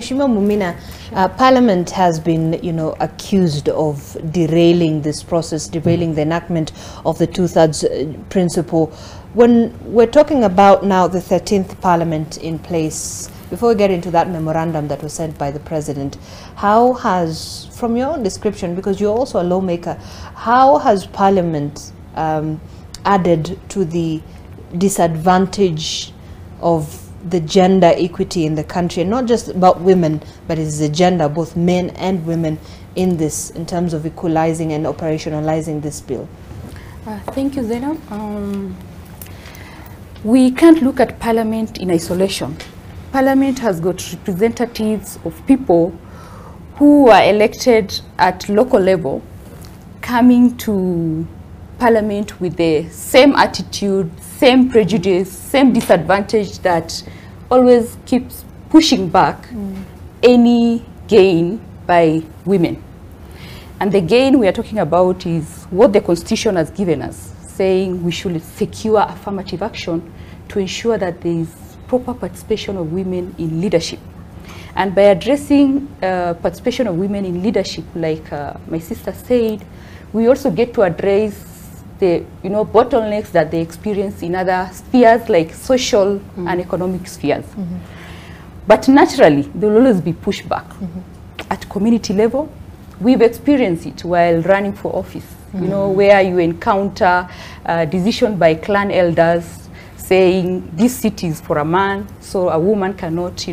Mheshimiwa Mumina, Parliament has been, accused of derailing this process, derailing the enactment of the two-thirds principle. When we're talking about now the 13th Parliament in place, before we get into that memorandum that was sent by the President, how has, from your own description, because you're also a lawmaker, how has Parliament added to the disadvantage of the gender equity in the country, and not just about women, but it's the gender, both men and women, in this, in terms of equalizing and operationalizing this bill? Thank you, Zainab. We can't look at Parliament in isolation. Parliament has got representatives of people who are elected at local level, coming to Parliament with the same attitude, same prejudice, same disadvantage that always keeps pushing back any gain by women. And the gain we are talking about is what the Constitution has given us, saying we should secure affirmative action to ensure that there is proper participation of women in leadership. And by addressing participation of women in leadership, like my sister said, we also get to address the bottlenecks that they experience in other spheres like social and economic spheres. But naturally, there will always be pushback. At community level, we've experienced it while running for office, where you encounter decision by clan elders saying this seat is for a man, so a woman cannot,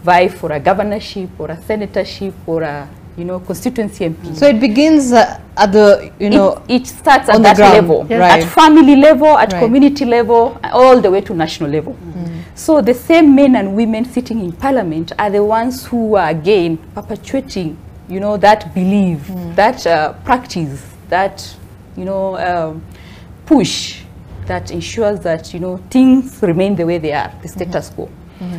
vie for a governorship or a senatorship or a constituency MP. So it begins at the, it starts at that level, right. At family level, at community level, all the way to national level. So the same men and women sitting in Parliament are the ones who are again perpetuating, that belief, that practice, that, push that ensures that, things remain the way they are, the status quo.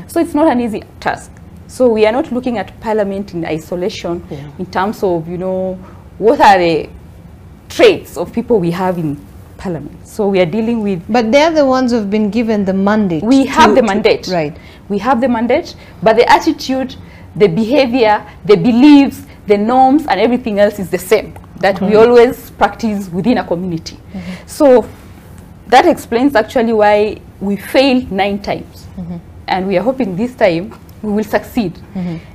So it's not an easy task. So we are not looking at Parliament in isolation in terms of, what are the traits of people we have in Parliament. So we are dealing with... But they're the ones who've been given the mandate. We have the mandate. Right. We have the mandate, but the attitude, the behavior, the beliefs, the norms, and everything else is the same that we always practice within a community. So that explains actually why we failed 9 times. And we are hoping this time we will succeed.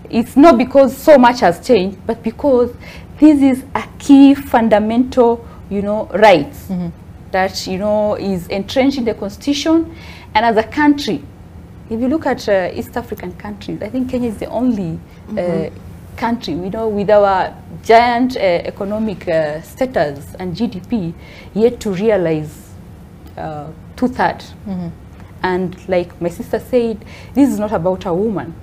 It's not because so much has changed, but because this is a key fundamental, rights that, is entrenched in the Constitution. And as a country, if you look at East African countries, I think Kenya is the only country, with our giant economic status and GDP, yet to realize 2/3. And like my sister said, this is not about a woman.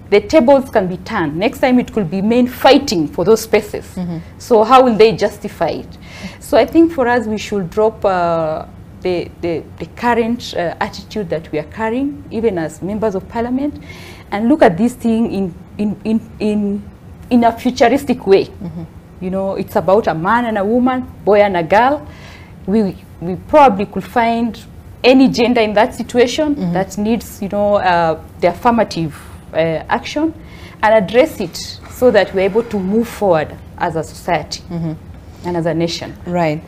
The tables can be turned. Next time it could be men fighting for those spaces. So how will they justify it? So I think for us we should drop the current attitude that we are carrying, even as members of Parliament, and look at this thing in a futuristic way. It's about a man and a woman, boy and a girl. We probably could find any gender in that situation that needs, the affirmative action, and address it so that we're able to move forward as a society and as a nation. Right.